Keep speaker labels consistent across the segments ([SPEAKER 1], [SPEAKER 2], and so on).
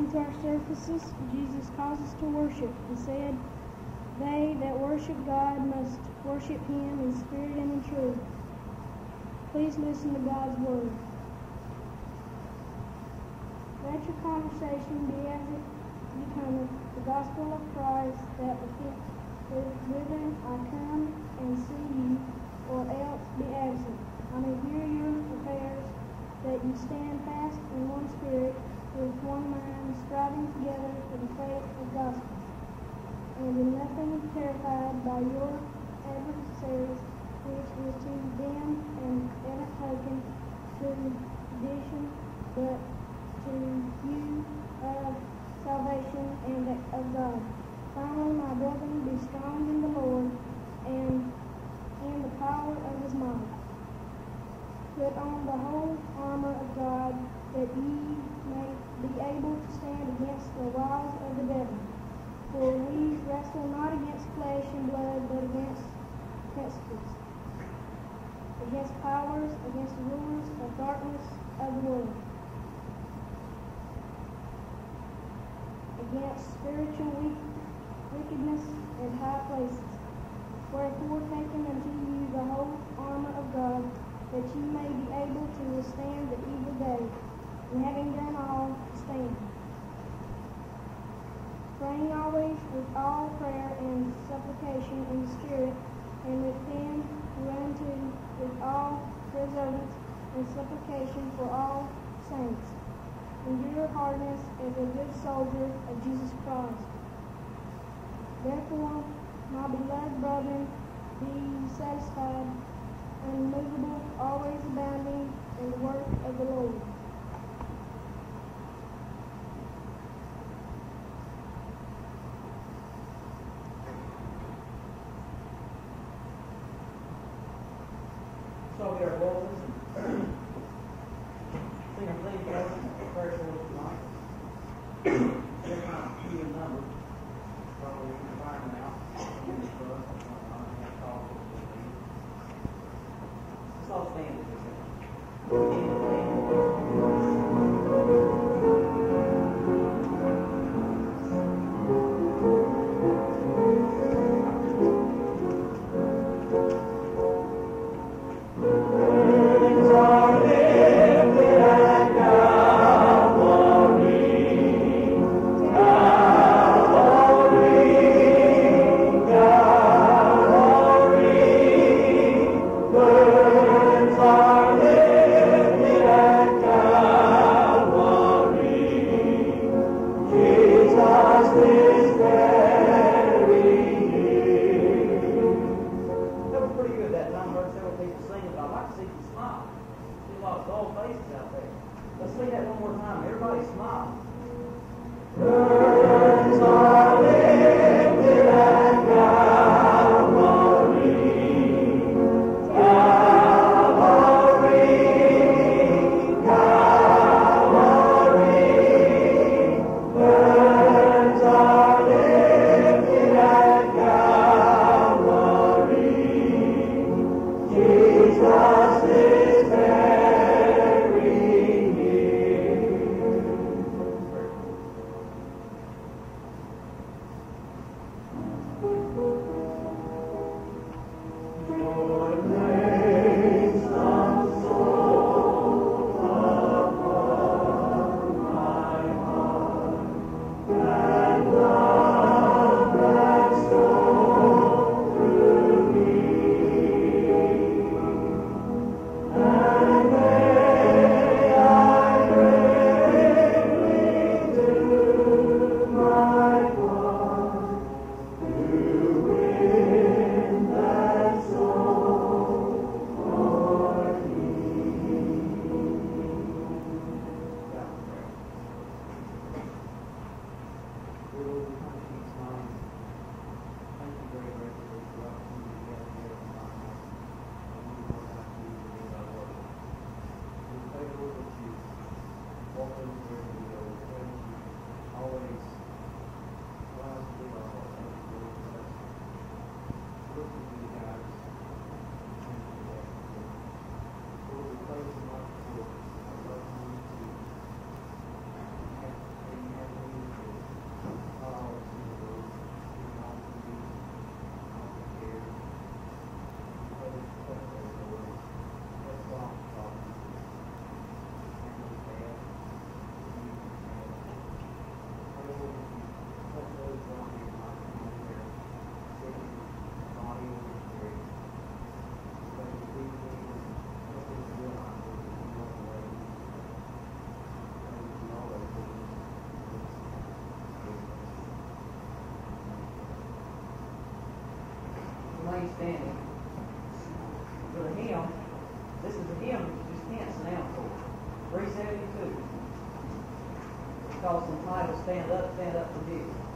[SPEAKER 1] welcome to our services. Jesus calls us to worship. He said, "They that worship God must worship Him in spirit and in truth." Please listen to God's word. Let your conversation be as it becometh the gospel of Christ, that whither I come and see you, or else be absent. I may hear your affairs, that you stand fast in one spirit, with one mind, striving together for the faith of the gospel, and in nothing terrified by your adversaries, which is to them an evident token to perdition, but to you of salvation and of God. Finally, my brethren, be strong in the Lord and in the power of His might. Put on the whole armor of God, that ye may be able to stand against the wiles of the devil. For we wrestle not against flesh and blood, but against principalities, against powers, against the rulers of darkness of the world, against spiritual wickedness in high places. Wherefore, taking unto you the whole armor of God, that ye may be able to withstand the evil day, and having done all, to stand. Praying always with all prayer and supplication in the Spirit, and with them whereunto with all perseverance and supplication for all saints. Endure hardness as a good soldier of Jesus Christ. Therefore, my beloved brethren, be satisfied, unmovable, always abounding in the work of the Lord.
[SPEAKER 2] So we are voices and sing our theme verses and prayer for us tonight. They're kind of few in number, so we can find them out. Let's all stand as we sing.
[SPEAKER 3] Are lifted at Calvary.
[SPEAKER 2] he's standing. For the hymn, this is a hymn you just can't sit down for. 372. It's called some title, Stand Up for Jesus.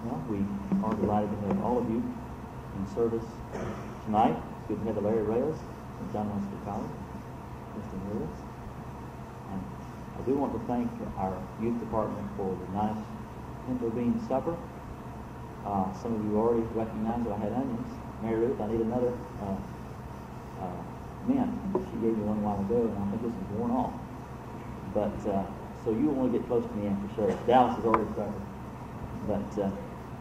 [SPEAKER 3] Well, we are delighted to have all of you in service tonight. It's good to have the Larry Reyes from John Wesley College, Mr. Lewis. And I do want to thank our youth department for the nice pinto bean supper. Some of you already recognize that I had onions. Mary Ruth, I need another mint. She gave me one a while ago, and I think this is worn off. But so you want to get close to me after service. Dallas is already started. But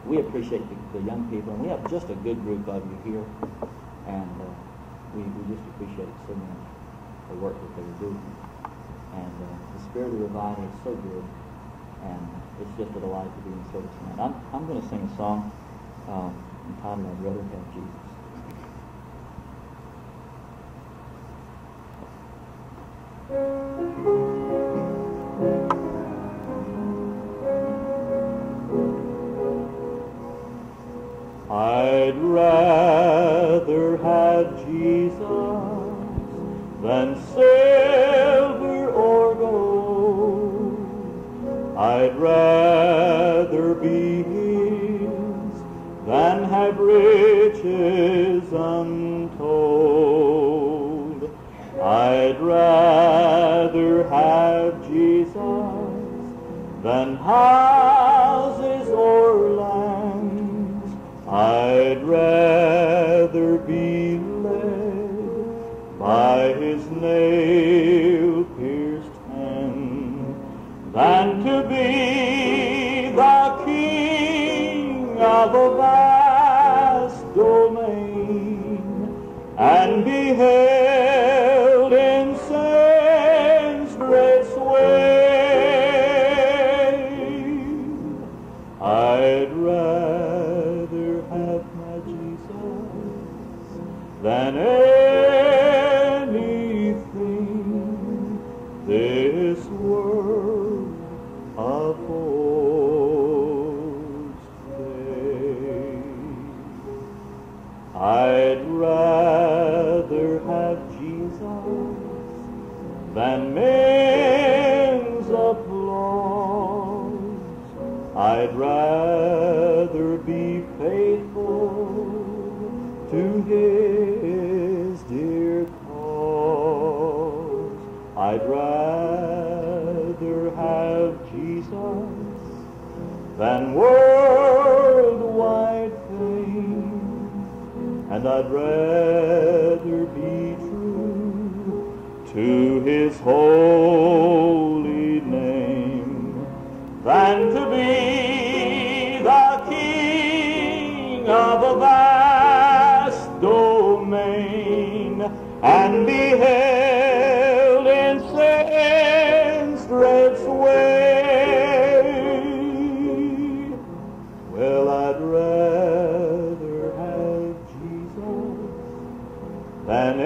[SPEAKER 3] we appreciate the young people, and we have just a good group of you here, and we just appreciate so much the work that they are doing. And the spirit of revival is so good, and it's just a delight to be in service tonight. I'm going to sing a song entitled "I'd Rather Have Jesus." I'd rather have Jesus than silver or gold. I'd rather be His than have riches untold. I'd rather have Jesus than houses or lands. I'd rather be led by His nail-pierced hand than to be the king of a vast domain and be held in sin's great sway. I'd rather have my Jesus than anything this world affords today. I'd rather have Jesus than men's applause. I'd rather be faithful to His dear cause. I'd rather have Jesus than worldwide fame, and I'd rather be true to His holy name than to be the king of a vast domain and be held in sin's dread sway. Well, I'd rather have Jesus than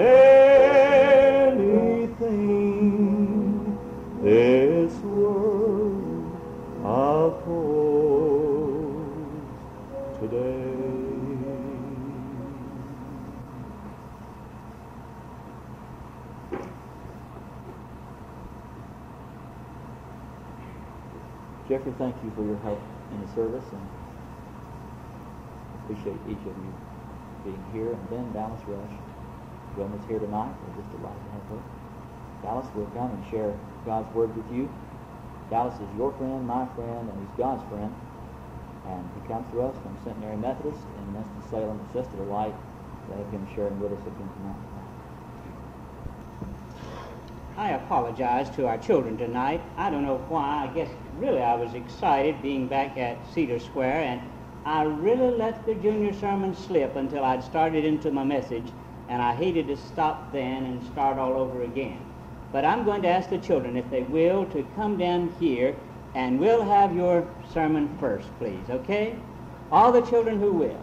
[SPEAKER 3] anything this world affords today. Jeffrey, thank you for your help in the service, and appreciate each of you being here. And then Dallas Rush, Wilma's here tonight. We're just delighted to have her. Dallas will come and share God's Word with you. Dallas is your friend, my friend, and he's God's friend. And he comes to us from Centenary Methodist in Winston-Salem. It's just a delight to have him sharing with us again tonight.
[SPEAKER 4] I apologize to our children tonight. I don't know why. I guess really I was excited being back at Cedar Square, and I really let the junior sermon slip until I'd started into my message, and I hated to stop then and start all over again. But I'm going to ask the children, if they will, to come down here, and we'll have your sermon first, please, okay? All the children who will.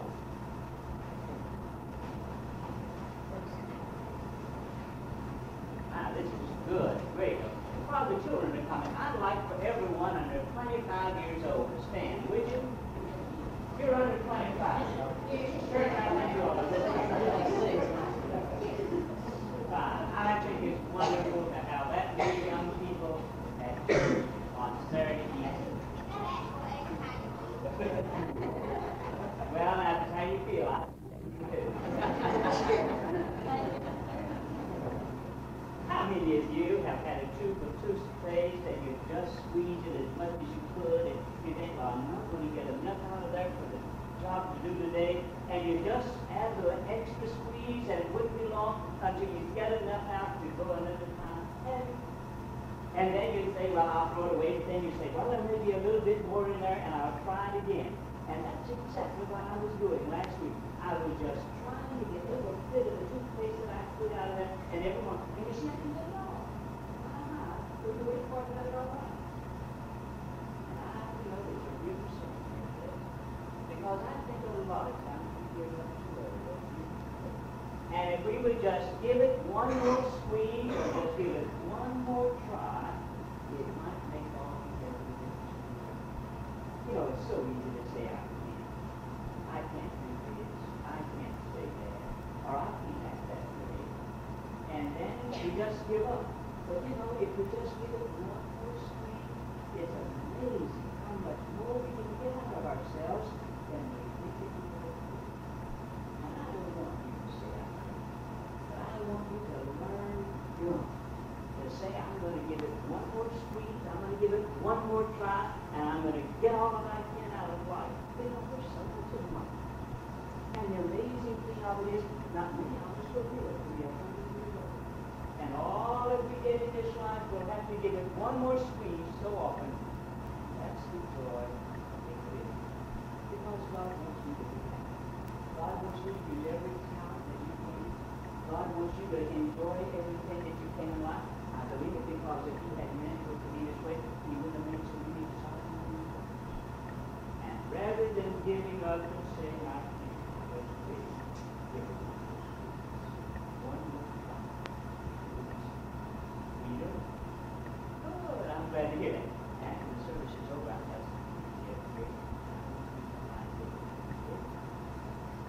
[SPEAKER 4] This is good, great. While the children are coming, I'd like for everyone under 25 years old to stand, would you? You're under 25. Sure, I think it's wonderful to have that many young people at church on Saturday evening. much as you could, and you think, well, I'm not going to get enough out of there for the job to do today, and you just add a little extra squeeze, and it wouldn't be long until you get enough out to go another time. And then you say, well, I'll throw it away. Then you say, well, there may be a little bit more in there, and I'll try it again. And that's exactly what I was doing last week. I was just trying to get a little bit of the toothpaste that I put out of there, and everyone, and you see, I can get it all. We're waiting for it to let it all out. And I know there's a real sense in this. Because I think a lot of times we give up too early. And if we would just give it one more squeeze, or just give it one more try, it might make all the difference. You know, it's so easy to say, I can't do this, I can't say that, or I can't act that way. And then we just give up. But you know, if we just give it one more squeeze, it's amazing how much more we can get out of ourselves than we think we can do. And I don't want you to say I can't, but I want you to learn to say, I'm going to give it one more squeeze, I'm going to give it one more try, and I'm going to get all that I can out of life. You know, there's so much of life. And the amazing thing of it is, not many of us will do it till we are 100 years old. And all that we get in this life, we'll have to give it one more squeeze so often. That's the joy of living. Because God wants you to be happy. God wants you to use every talent that you can. God wants you to enjoy everything that you can in life. I believe it because if He had meant for it to be this way, He would have made so many exciting things. And rather than giving up and saying, I can't, let's give it one more try. Peter? Good, I'm glad to hear that. After the service is over, I'll have some great.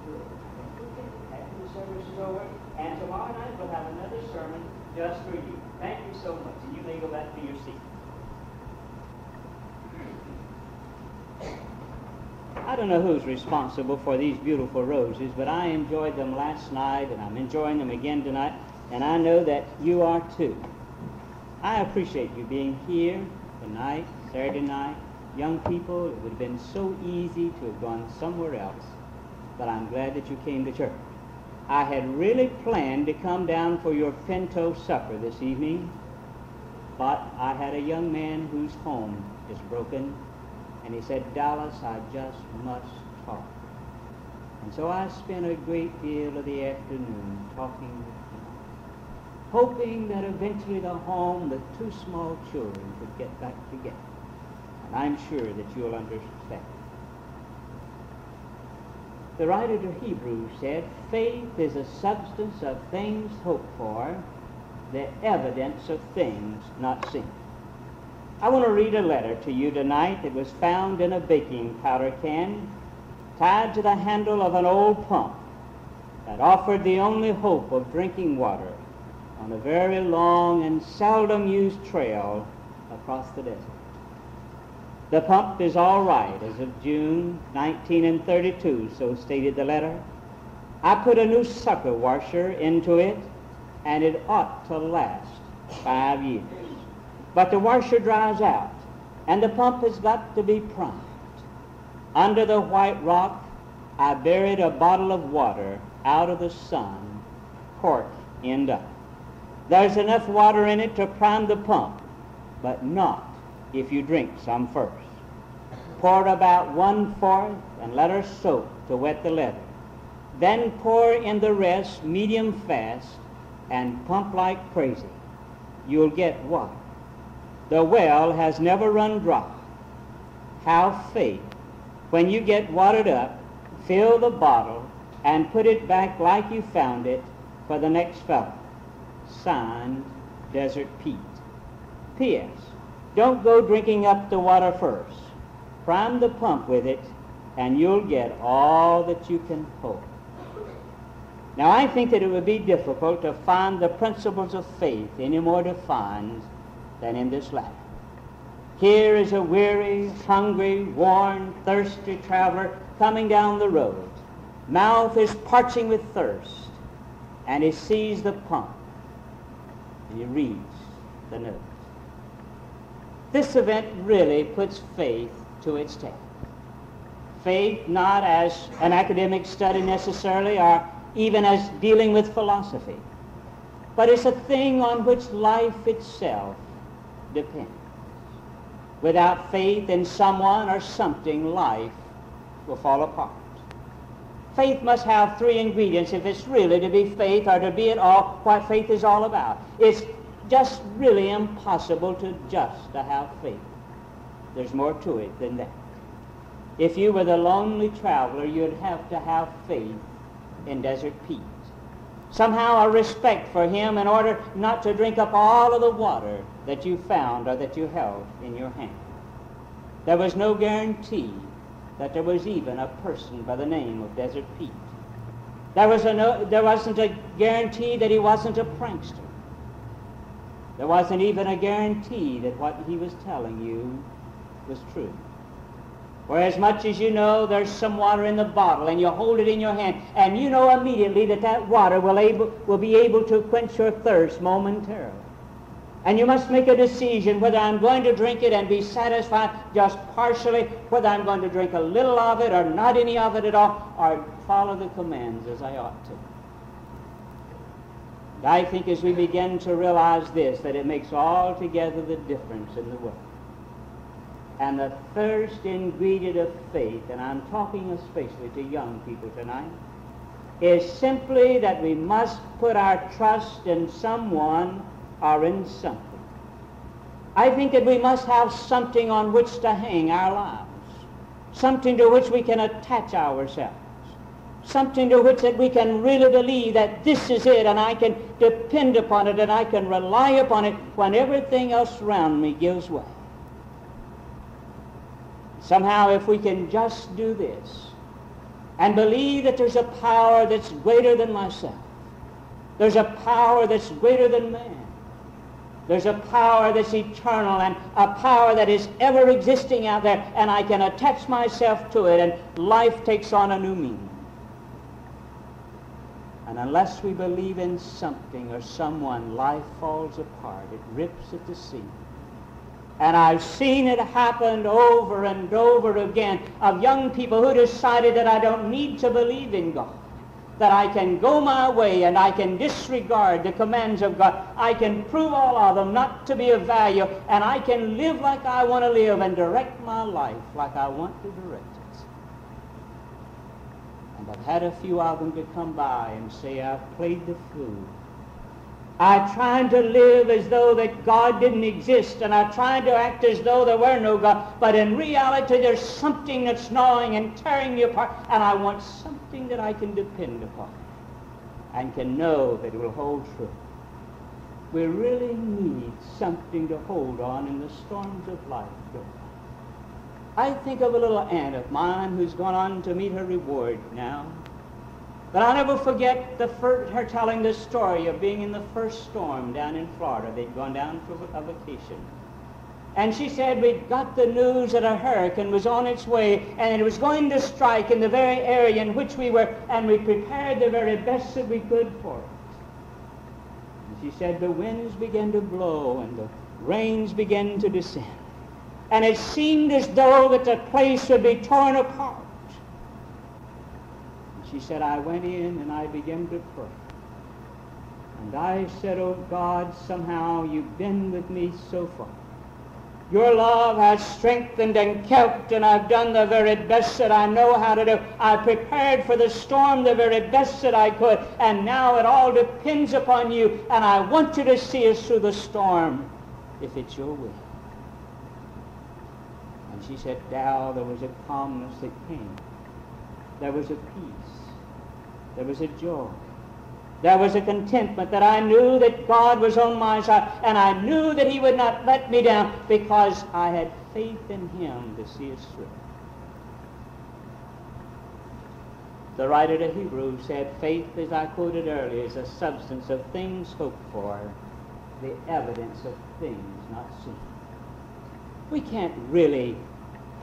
[SPEAKER 4] Good. After the service is over, and tomorrow night we'll have another sermon just for you. Thank you so much, and you may go back to your seat. I don't know who's responsible for these beautiful roses, but I enjoyed them last night, and I'm enjoying them again tonight, and I know that you are too. I appreciate you being here tonight, Saturday night. Young people, it would have been so easy to have gone somewhere else, but I'm glad that you came to church. I had really planned to come down for your pinto supper this evening, but I had a young man whose home is broken, and he said, Dallas, I just must talk. And so I spent a great deal of the afternoon talking with him, hoping that eventually the home with two small children could get back together. And I'm sure that you'll understand. The writer to Hebrews said, faith is a substance of things hoped for, the evidence of things not seen. I want to read a letter to you tonight that was found in a baking powder can tied to the handle of an old pump that offered the only hope of drinking water on a very long and seldom used trail across the desert. The pump is all right as of June 1932, so stated the letter. I put a new sucker washer into it, and it ought to last 5 years. But the washer dries out, and the pump has got to be primed. Under the white rock, I buried a bottle of water out of the sun, cork end up. There's enough water in it to prime the pump, but not if you drink some first. Pour about 1/4 and let her soak to wet the leather. Then pour in the rest medium fast and pump like crazy. You'll get water. The well has never run dry. Have faith. When you get watered up, fill the bottle and put it back like you found it for the next fellow. Signed, Desert Pete. P.S. Don't go drinking up the water first. Prime the pump with it, and you'll get all that you can hold. Now, I think that it would be difficult to find the principles of faith any more defined than in this letter. Here is a weary, hungry, worn, thirsty traveler coming down the road. Mouth is parching with thirst, and he sees the pump, and he reads the note. This event really puts faith to its test. Faith not as an academic study necessarily, or even as dealing with philosophy, but it's a thing on which life itself depends. Without faith in someone or something, life will fall apart. Faith must have three ingredients if it's really to be faith, or to be at all what faith is all about. It's just really impossible to have faith. There's more to it than that. If you were the lonely traveler, you'd have to have faith in Desert Pete. Somehow a respect for him in order not to drink up all of the water that you found or that you held in your hand. There was no guarantee that there was even a person by the name of Desert Pete. There wasn't a guarantee that he wasn't a prankster. There wasn't even a guarantee that what he was telling you was true. For as much as you know there's some water in the bottle and you hold it in your hand, and you know immediately that water will be able to quench your thirst momentarily. And you must make a decision whether I'm going to drink it and be satisfied just partially, whether I'm going to drink a little of it or not any of it at all, or follow the commands as I ought to. And I think as we begin to realize this, that it makes altogether the difference in the world. And the first ingredient of faith, and I'm talking especially to young people tonight, is simply that we must put our trust in someone or in something. I think that we must have something on which to hang our lives, something to which we can attach ourselves, something to which that we can really believe that this is it, and I can depend upon it, and I can rely upon it when everything else around me gives way. Somehow, if we can just do this and believe that there's a power that's greater than myself, there's a power that's greater than man, there's a power that's eternal and a power that is ever existing out there, and I can attach myself to it, and life takes on a new meaning. And unless we believe in something or someone, life falls apart. It rips at the seams. And I've seen it happen over and over again of young people who decided that I don't need to believe in God, that I can go my way and I can disregard the commands of God. I can prove all of them not to be of value, and I can live like I want to live and direct my life like I want to direct it. And I've had a few of them to come by and say, I've played the fool. I tried to live as though that God didn't exist, and I tried to act as though there were no God, but in reality there's something that's gnawing and tearing me apart, and I want something that I can depend upon and can know that it will hold true. We really need something to hold on in the storms of life. I think of a little aunt of mine who's gone on to meet her reward now. But I'll never forget her telling the story of being in the first storm down in Florida. They'd gone down for a vacation. And she said, we'd got the news that a hurricane was on its way, and it was going to strike in the very area in which we were, and we prepared the very best that we could for it. And she said, the winds began to blow, and the rains began to descend. And it seemed as though that the place would be torn apart. She said, I went in and I began to pray. And I said, oh God, somehow you've been with me so far. Your love has strengthened and kept, and I've done the very best that I know how to do. I prepared for the storm the very best that I could, and now it all depends upon you, and I want you to see us through the storm if it's your will. And she said, Dow, there was a calmness that came. There was a peace. There was a joy. There was a contentment that I knew that God was on my side, and I knew that he would not let me down because I had faith in him to see us through. The writer to Hebrews said, faith, as I quoted earlier, is the substance of things hoped for, the evidence of things not seen. We can't really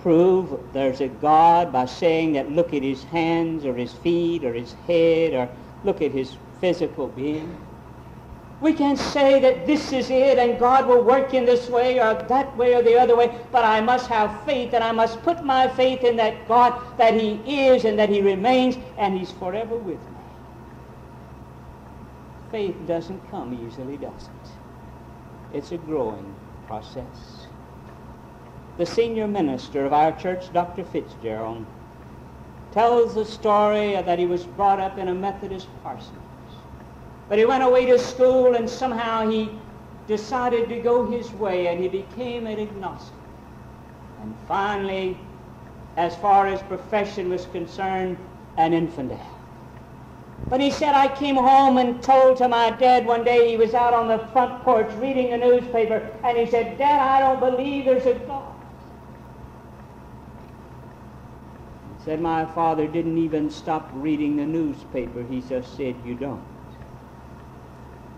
[SPEAKER 4] prove there's a God by saying that look at his hands or his feet or his head or look at his physical being. We can't say that this is it and God will work in this way or that way or the other way, but I must have faith, and I must put my faith in that God, that He is and that He remains and He's forever with me. Faith doesn't come easily, does it? It's a growing process. The senior minister of our church, Dr. Fitzgerald, tells the story that he was brought up in a Methodist parsonage. But he went away to school, and somehow he decided to go his way, and he became an agnostic. And finally, as far as profession was concerned, an infidel. But he said, I came home and told to my dad one day, he was out on the front porch reading a newspaper, and he said, Dad, I don't believe there's a God. He said, my father didn't even stop reading the newspaper. He just said, you don't.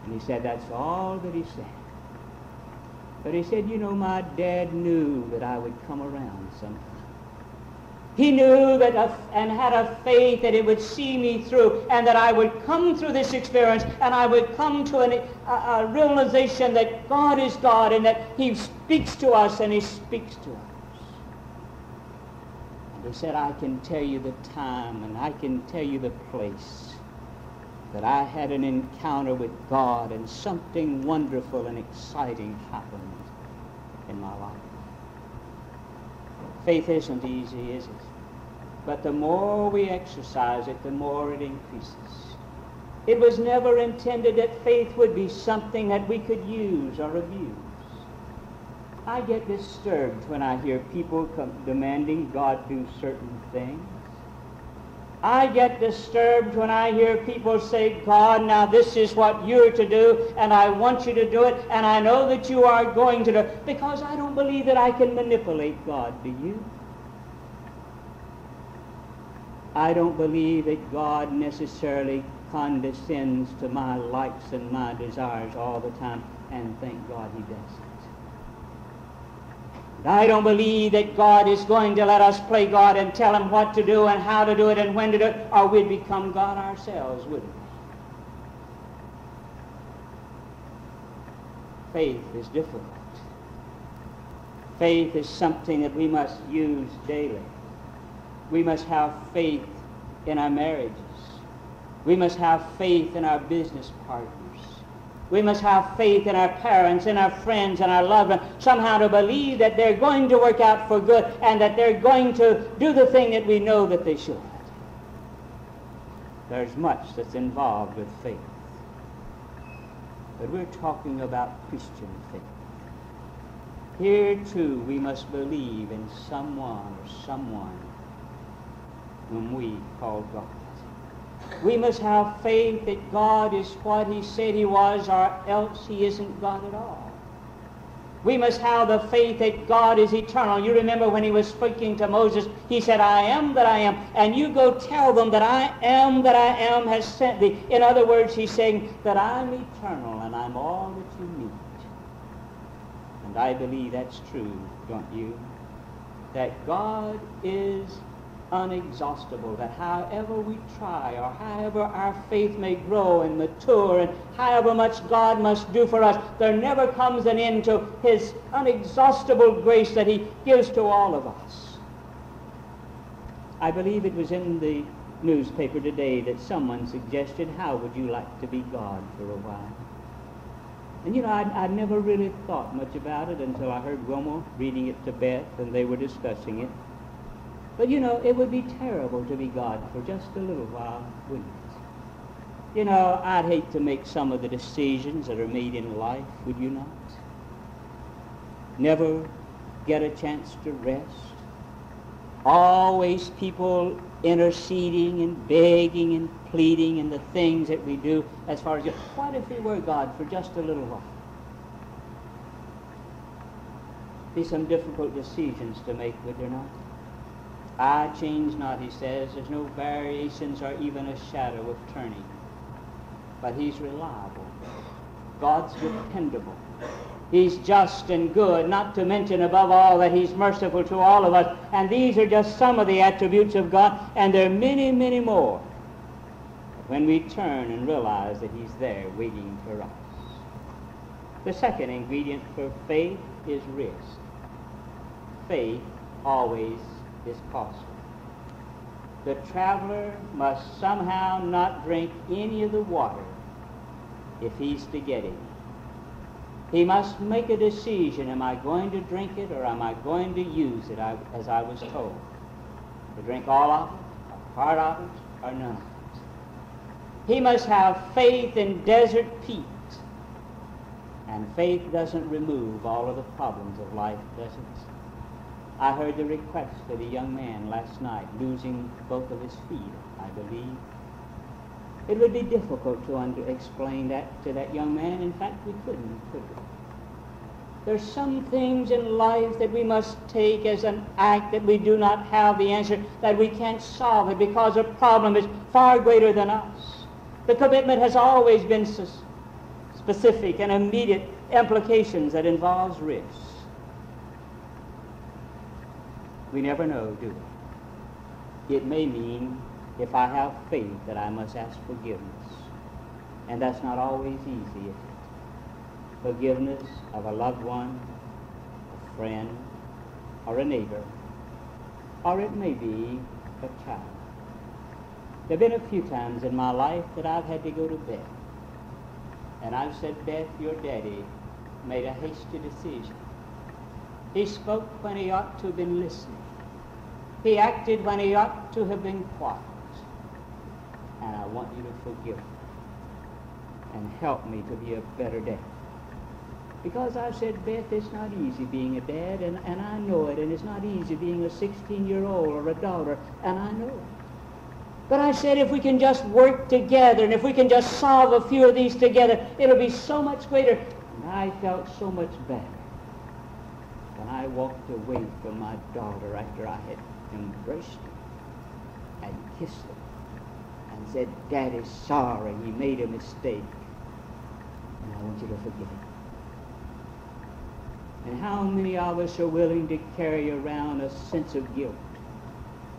[SPEAKER 4] And he said, that's all that he said. But he said, you know, my dad knew that I would come around sometime. He knew that and had a faith that it would see me through, and that I would come through this experience, and I would come to a realization that God is God, and that He speaks to us, and He speaks to us. And he said, I can tell you the time, and I can tell you the place that I had an encounter with God, and something wonderful and exciting happened in my life. Faith isn't easy, is it? But the more we exercise it, the more it increases. It was never intended that faith would be something that we could use or abuse. I get disturbed when I hear people demanding God do certain things. I get disturbed when I hear people say, God, now this is what you're to do, and I want you to do it, and I know that you are going to do it, because I don't believe that I can manipulate God, do you? I don't believe that God necessarily condescends to my likes and my desires all the time, and thank God He doesn't. I don't believe that God is going to let us play God and tell Him what to do and how to do it and when to do it, or we'd become God ourselves, wouldn't we? Faith is difficult. Faith is something that we must use daily. We must have faith in our marriages. We must have faith in our business partners. We must have faith in our parents, in our friends, and our loved ones, somehow to believe that they're going to work out for good and that they're going to do the thing that we know that they should. There's much that's involved with faith. But we're talking about Christian faith. Here, too, we must believe in someone or someone whom we call God. We must have faith that God is what He said He was, or else He isn't God at all. We must have the faith that God is eternal. You remember when He was speaking to Moses, He said, I am that I am, and you go tell them that I am has sent thee. In other words, He's saying that I'm eternal and I'm all that you need. And I believe that's true, don't you? That God is unexhaustible, that however we try or however our faith may grow and mature and however much God must do for us, there never comes an end to His unexhaustible grace that He gives to all of us. I believe it was in the newspaper today that someone suggested, how would you like to be God for a while? And you know, I'd never really thought much about it until I heard Wilma reading it to Beth and they were discussing it. But you know, it would be terrible to be God for just a little while, wouldn't it? You know, I'd hate to make some of the decisions that are made in life, would you not? Never get a chance to rest. Always people interceding and begging and pleading in the things that we do as far as, what if we were God for just a little while? Be some difficult decisions to make, would there not? I change not, He says. There's no variations or even a shadow of turning. But He's reliable. God's dependable. He's just and good, not to mention above all that He's merciful to all of us. And these are just some of the attributes of God, and there are many, many more when we turn and realize that He's there waiting for us. The second ingredient for faith is risk. Faith always is costly. The traveler must somehow not drink any of the water if he's to get it. He must make a decision, am I going to drink it or am I going to use it as I was told? To drink all of it, a part of it, or none of it. He must have faith in desert peace. And faith doesn't remove all of the problems of life, does it? I heard the request of a young man last night, losing both of his feet, I believe. It would be difficult to explain that to that young man. In fact, we couldn't, could we? There's some things in life that we must take as an act that we do not have the answer, that we can't solve it because the problem is far greater than us. The commitment has always been specific and immediate implications that involves risk. We never know, do we? It may mean, if I have faith, that I must ask forgiveness. And that's not always easy, is it? Forgiveness of a loved one, a friend, or a neighbor, or it may be a child. There have been a few times in my life that I've had to go to bed. And I've said, Beth, your daddy made a hasty decision. He spoke when he ought to have been listening. He acted when he ought to have been quiet. And I want you to forgive me and help me to be a better dad. Because I've said, Beth, it's not easy being a dad, and I know it, and it's not easy being a 16-year-old or a daughter, and I know it. But I said, if we can just work together, and if we can just solve a few of these together, it'll be so much greater. And I felt so much better when I walked away from my daughter after I had embraced her and kissed her and said, Daddy's sorry, he made a mistake, and I want you to forgive him. And how many of us are willing to carry around a sense of guilt?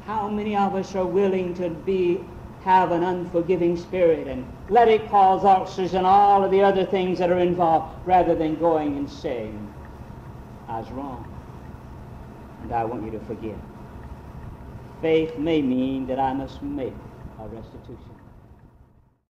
[SPEAKER 4] How many of us are willing to have an unforgiving spirit and let it cause ulcers and all of the other things that are involved, rather than going and saying, I was wrong, and I want you to forgive. Faith may mean that I must make a restitution.